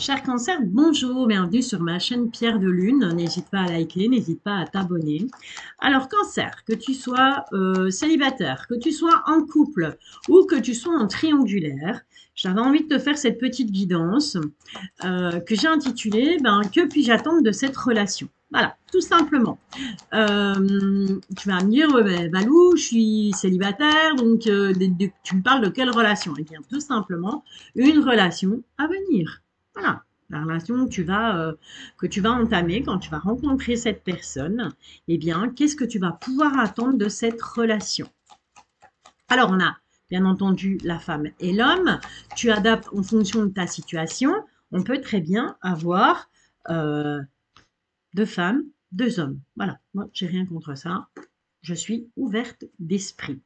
Cher Cancer, bonjour, bienvenue sur ma chaîne Pierre de Lune. N'hésite pas à liker, n'hésite pas à t'abonner. Alors Cancer, que tu sois célibataire, que tu sois en couple ou que tu sois en triangulaire, j'avais envie de te faire cette petite guidance que j'ai intitulée Que puis-je attendre de cette relation? Voilà, tout simplement. Tu vas me dire, ouais, Valou, je suis célibataire, donc tu me parles de quelle relation? Eh bien, tout simplement, une relation à venir. Voilà, la relation que tu vas entamer quand tu vas rencontrer cette personne. Eh bien, qu'est-ce que tu vas pouvoir attendre de cette relation? Alors, on a bien entendu la femme et l'homme. Tu adaptes en fonction de ta situation. On peut très bien avoir euh, deux femmes, deux hommes. Voilà, moi, j'ai rien contre ça. Je suis ouverte d'esprit.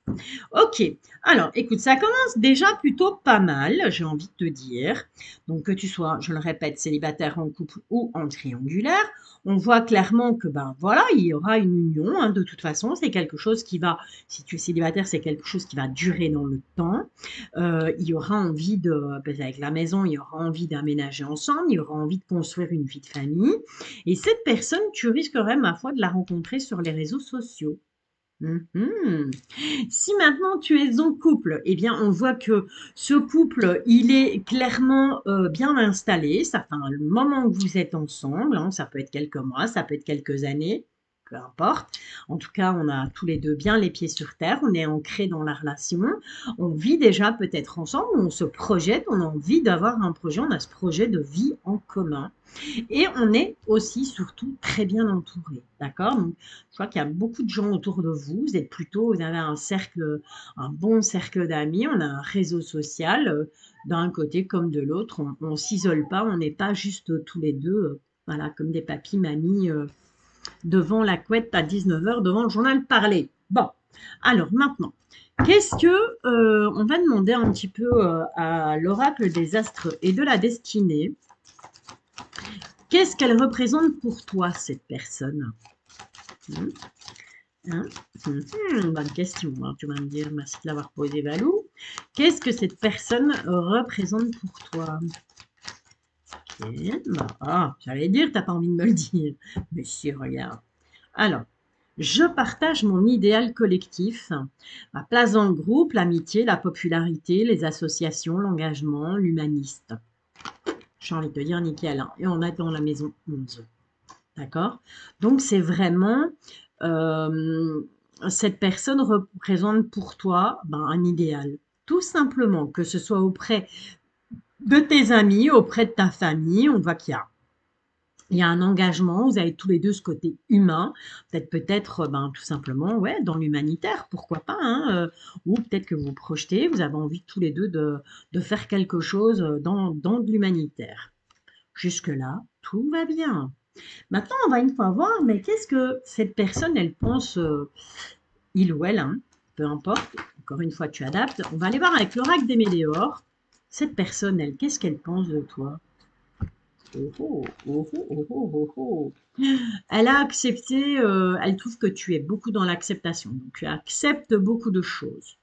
Ok, alors écoute, ça commence déjà plutôt pas mal, j'ai envie de te dire. Donc que tu sois, je le répète, célibataire en couple ou en triangulaire, on voit clairement que ben voilà, il y aura une union. De toute façon, c'est quelque chose qui va, si tu es célibataire, c'est quelque chose qui va durer dans le temps. Il y aura envie avec la maison, il y aura envie d'aménager ensemble, il y aura envie de construire une vie de famille. Et cette personne, tu risquerais, ma foi, de la rencontrer sur les réseaux sociaux. Mhm. Si maintenant tu es en couple, eh bien on voit que ce couple, il est clairement bien installé. Ça fait un moment que vous êtes ensemble, hein. Ça peut être quelques mois, ça peut être quelques années, peu importe. En tout cas, on a tous les deux bien les pieds sur terre, on est ancré dans la relation, on vit déjà peut-être ensemble, on se projette, on a envie d'avoir un projet, on a ce projet de vie en commun. Et on est aussi, surtout, très bien entouré. D'accord? Donc, je vois qu'il y a beaucoup de gens autour de vous. Vous êtes plutôt, vous avez un cercle, un bon cercle d'amis. On a un réseau social d'un côté comme de l'autre. On ne s'isole pas. On n'est pas juste tous les deux, voilà, comme des papis, mamies, devant la couette à 19 heures devant le journal parlé. Bon. Alors maintenant, qu'est-ce que on va demander un petit peu à l'oracle des astres et de la destinée? Qu'est-ce qu'elle représente pour toi, cette personne? Hein, hein, bonne question, hein, tu vas me dire, merci de l'avoir posé, Valou. Qu'est-ce que cette personne représente pour toi? Ok, j'allais dire, t'as pas envie de me le dire. Mais si, regarde. Alors, je partage mon idéal collectif, ma place dans le groupe, l'amitié, la popularité, les associations, l'engagement, l'humaniste. J'ai envie de te dire nickel, hein. Et on est dans la maison 11. D'accord? Donc, c'est vraiment euh, cette personne représente pour toi un idéal. Tout simplement, que ce soit auprès de tes amis, auprès de ta famille, on voit qu'il y a un engagement, vous avez tous les deux ce côté humain, peut-être tout simplement ouais, dans l'humanitaire, pourquoi pas, hein, ou peut-être que vous projetez, vous avez envie tous les deux de faire quelque chose dans de l'humanitaire. Jusque-là, tout va bien. Maintenant, on va une fois voir, mais qu'est-ce que cette personne, elle pense, il ou elle, hein, peu importe, encore une fois, tu adaptes. On va aller voir avec l'oracle des Méléores. Cette personne, elle, qu'est-ce qu'elle pense de toi? Oh, oh, oh, oh, oh, oh, oh. Elle a accepté, elle trouve que tu es beaucoup dans l'acceptation. Donc, tu acceptes beaucoup de choses.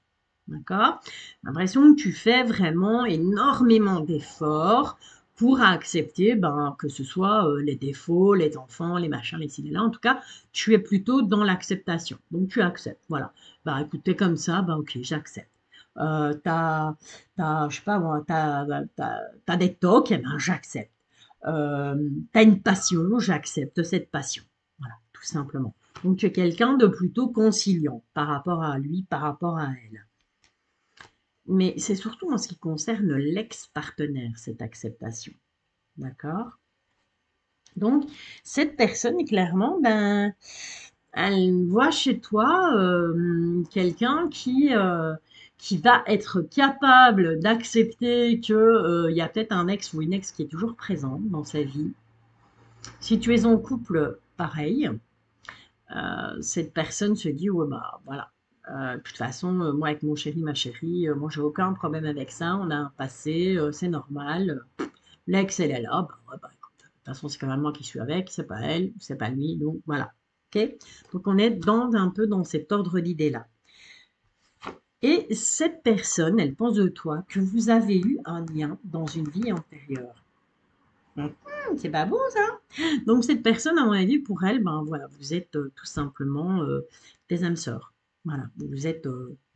D'accord? J'ai l'impression que tu fais vraiment énormément d'efforts pour accepter que ce soit les défauts, les enfants, les machins, les ci, les là. En tout cas, tu es plutôt dans l'acceptation. Donc, tu acceptes. Voilà. Bah, écoute, t'es comme ça, bah, ok, j'accepte. Je sais pas moi, t'as des tocs, eh ben, j'accepte. T'as une passion, j'accepte cette passion. Voilà, tout simplement. Donc, tu es quelqu'un de plutôt conciliant par rapport à lui, par rapport à elle. Mais c'est surtout en ce qui concerne l'ex-partenaire, cette acceptation. D'accord? Donc, cette personne, clairement, elle voit chez toi quelqu'un qui va être capable d'accepter qu'il y a peut-être un ex ou une ex qui est toujours présente dans sa vie. Si tu es en couple, pareil, cette personne se dit, ouais, bah voilà. De toute façon, moi avec mon chéri, ma chérie, moi j'ai aucun problème avec ça, on a un passé, c'est normal. L'ex, elle est là, bah, ouais, bah écoute, de toute façon c'est quand même moi qui suis avec, c'est pas elle, c'est pas lui, donc voilà. Ok? Donc on est un peu dans cet ordre d'idées-là. Et cette personne, elle pense de toi que vous avez eu un lien dans une vie antérieure. C'est pas beau ça. Donc cette personne, à mon avis, pour elle, ben voilà, vous êtes tout simplement des âmes sœurs. Voilà, vous vous êtes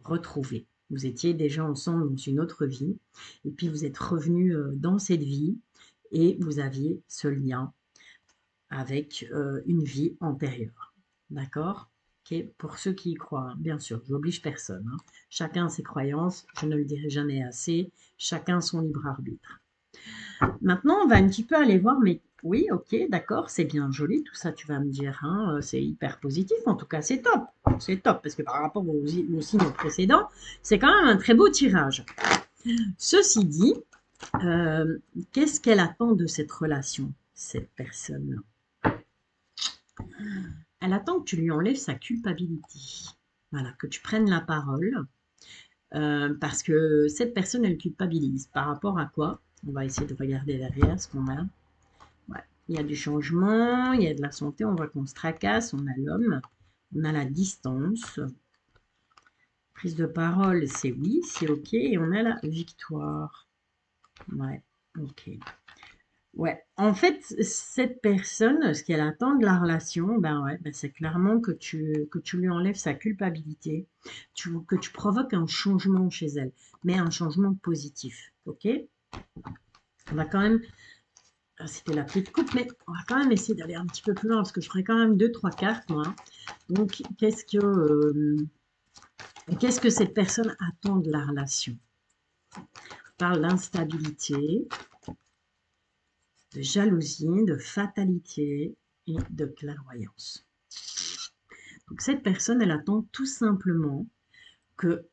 retrouvés. Vous étiez déjà ensemble dans une autre vie, et puis vous êtes revenus dans cette vie, et vous aviez ce lien avec une vie antérieure. D'accord? Ok. Pour ceux qui y croient, hein, bien sûr, j'oblige personne, hein. Chacun ses croyances, je ne le dirai jamais assez, chacun son libre arbitre. Maintenant, on va un petit peu aller voir, mais oui, ok, d'accord, c'est bien joli, tout ça, tu vas me dire, hein, c'est hyper positif, en tout cas, c'est top, parce que par rapport aux signes précédents, c'est quand même un très beau tirage. Ceci dit, euh, qu'est-ce qu'elle attend de cette relation, cette personne? Elle attend que tu lui enlèves sa culpabilité, voilà, que tu prennes la parole, parce que cette personne, elle culpabilise. Par rapport à quoi? On va essayer de regarder derrière ce qu'on a. Ouais. Il y a du changement, il y a de la santé, on voit qu'on se tracasse, on a l'homme, on a la distance. Prise de parole, c'est oui, c'est ok, et on a la victoire. Ouais, ok. Ouais, en fait, cette personne, ce qu'elle attend de la relation, ben ouais, ben c'est clairement que tu lui enlèves sa culpabilité, que tu provoques un changement chez elle, mais un changement positif, ok? On va quand même, c'était la petite coupe, mais on va quand même essayer d'aller un petit peu plus loin, parce que je ferai quand même deux, trois cartes, moi. Donc, qu'est-ce que cette personne attend de la relation? On parle d'instabilité, de jalousie, de fatalité et de clairvoyance. Donc cette personne, elle attend tout simplement que,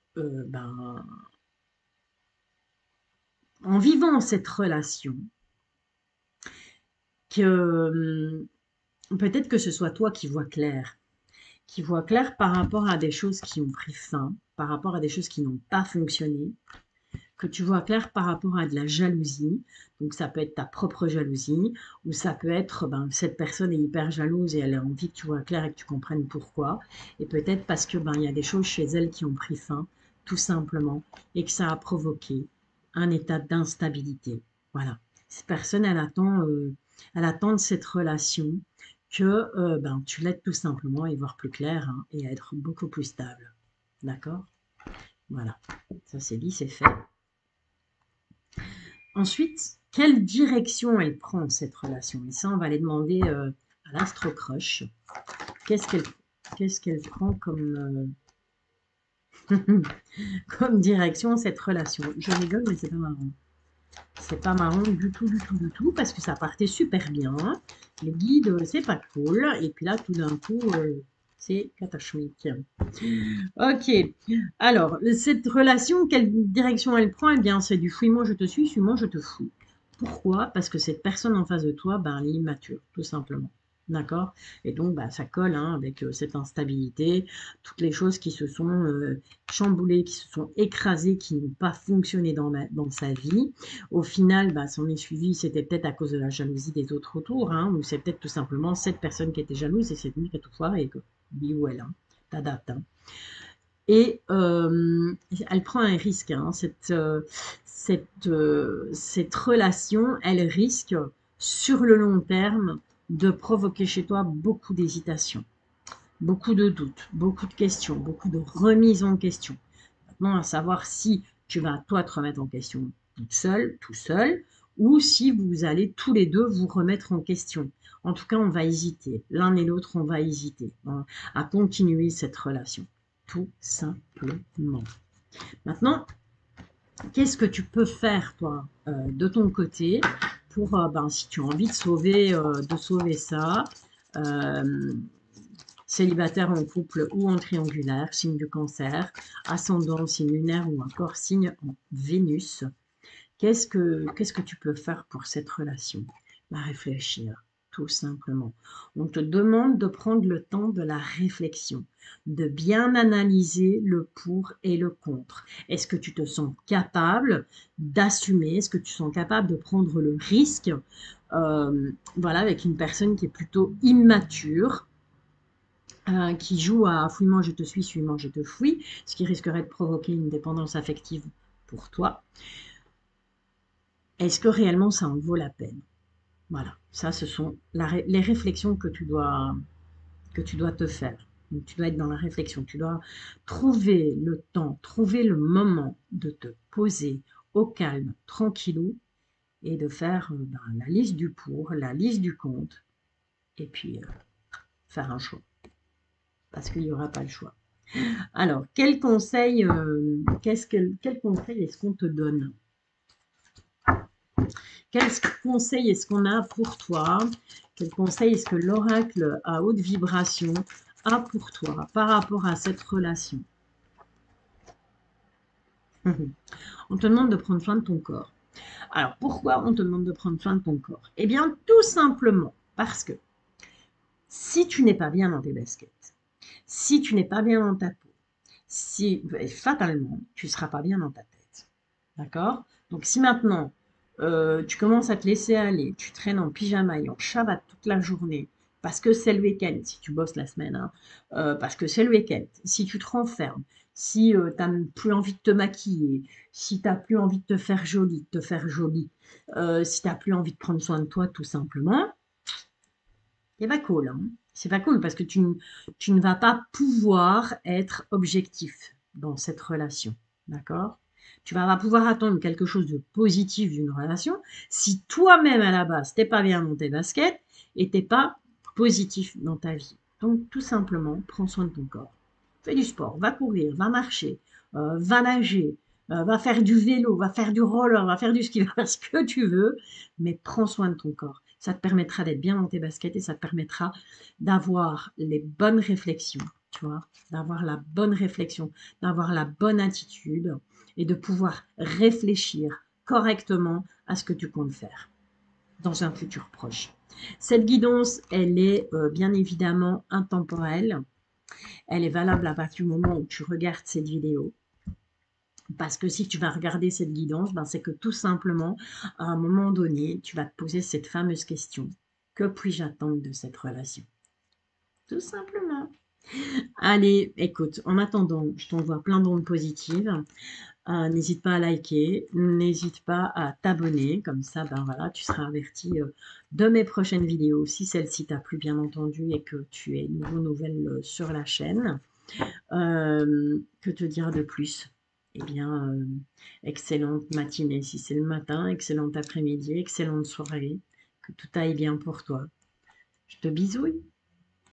en vivant cette relation, que peut-être que ce soit toi qui vois clair par rapport à des choses qui ont pris fin, par rapport à des choses qui n'ont pas fonctionné, que tu vois clair par rapport à de la jalousie. Donc ça peut être ta propre jalousie, ou ça peut être cette personne est hyper jalouse et elle a envie que tu vois clair et que tu comprennes pourquoi. Et peut-être parce que il y a des choses chez elle qui ont pris fin, tout simplement, et que ça a provoqué un état d'instabilité. Voilà. Cette personne, elle attend de cette relation que tu l'aides tout simplement à y voir plus clair, hein, et à être beaucoup plus stable. D'accord? Voilà. Ça c'est dit, c'est fait. Ensuite, quelle direction elle prend cette relation? Et ça, on va aller demander à l'astro-crush. Qu'est-ce qu'elle prend comme direction cette relation? Je rigole, mais c'est pas marrant. C'est pas marrant du tout, du tout, du tout, parce que ça partait super bien. Les guides, c'est pas cool. Et puis là, tout d'un coup, c'est catastrophique. Ok. Alors, cette relation, quelle direction elle prend? Eh bien, c'est du fouille-moi, je te suis-moi, je te fouille. Pourquoi? Parce que cette personne en face de toi, elle est immature, tout simplement. D'accord? Et donc, ça colle, hein, avec cette instabilité, toutes les choses qui se sont chamboulées, qui se sont écrasées, qui n'ont pas fonctionné dans sa vie. Au final, s'en est suivi, c'était peut-être à cause de la jalousie des autres autour, hein, ou c'est peut-être tout simplement cette personne qui était jalouse et c'est lui qui a tout foiré, et que lui ou elle, hein, t'adaptes, hein. Et elle prend un risque, hein, cette relation, elle risque sur le long terme de provoquer chez toi beaucoup d'hésitation, beaucoup de doutes, beaucoup de questions, beaucoup de remises en question. Maintenant, à savoir si tu vas toi te remettre en question toute seule, tout seul, ou si vous allez tous les deux vous remettre en question. En tout cas, on va hésiter. L'un et l'autre, on va hésiter, hein, à continuer cette relation. Tout simplement. Maintenant, qu'est-ce que tu peux faire, toi, de ton côté, pour, si tu as envie de sauver ça, euh, célibataire, en couple ou en triangulaire, signe de cancer, ascendant, signe lunaire ou encore signe en Vénus. Qu'est-ce que tu peux faire pour cette relation? Réfléchir, tout simplement. On te demande de prendre le temps de la réflexion, de bien analyser le pour et le contre. Est-ce que tu te sens capable d'assumer? Est-ce que tu te sens capable de prendre le risque, voilà, avec une personne qui est plutôt immature, qui joue à fouille-moi, je te suis-moi, je te fouille, ce qui risquerait de provoquer une dépendance affective pour toi. Est-ce que réellement ça en vaut la peine? Voilà, ça, ce sont les réflexions que tu dois te faire. Donc, tu dois être dans la réflexion. Tu dois trouver le temps, trouver le moment de te poser au calme, tranquillou, et de faire ben, la liste du pour, la liste du contre, et puis faire un choix. Parce qu'il n'y aura pas le choix. Alors, quel conseil, quel conseil est-ce qu'on te donne? Quel conseil est-ce qu'on a pour toi? Quel conseil est-ce que l'oracle à haute vibration a pour toi par rapport à cette relation? On te demande de prendre soin de ton corps. Alors, pourquoi on te demande de prendre soin de ton corps? Eh bien, tout simplement parce que si tu n'es pas bien dans tes baskets, si tu n'es pas bien dans ta peau, si fatalement, tu ne seras pas bien dans ta tête. D'accord? Donc, si maintenant, tu commences à te laisser aller, tu traînes en pyjama et en chavate toute la journée, parce que c'est le week-end, si tu bosses la semaine, hein, parce que c'est le week-end, si tu te renfermes, si tu n'as plus envie de te maquiller, si tu n'as plus envie de te faire jolie, si tu n'as plus envie de prendre soin de toi, tout simplement, c'est pas cool, hein. C'est pas cool parce que tu ne vas pas pouvoir être objectif dans cette relation. D'accord? Tu vas pas pouvoir attendre quelque chose de positif d'une relation si toi-même à la base t'es pas bien dans tes baskets et t'es pas positif dans ta vie. Donc tout simplement, prends soin de ton corps. Fais du sport, va courir, va marcher, va nager, va faire du vélo, va faire du roller, va faire du ski, va faire ce que tu veux, mais prends soin de ton corps. Ça te permettra d'être bien dans tes baskets et ça te permettra d'avoir les bonnes réflexions, tu vois, d'avoir la bonne réflexion, d'avoir la bonne attitude et de pouvoir réfléchir correctement à ce que tu comptes faire dans un futur proche. Cette guidance, elle est bien évidemment intemporelle. Elle est valable à partir du moment où tu regardes cette vidéo. Parce que si tu vas regarder cette guidance, ben c'est que tout simplement, à un moment donné, tu vas te poser cette fameuse question. Que puis-je attendre de cette relation? Tout simplement. Allez, écoute, en attendant, je t'envoie plein d'ondes positives. N'hésite pas à liker, n'hésite pas à t'abonner, comme ça, ben voilà, tu seras averti de mes prochaines vidéos, si celle-ci t'a plu bien entendu et que tu es nouvelle sur la chaîne. Que te dire de plus? Eh bien, excellente matinée si c'est le matin, excellent après-midi, excellente soirée, que tout aille bien pour toi. Je te bisouille.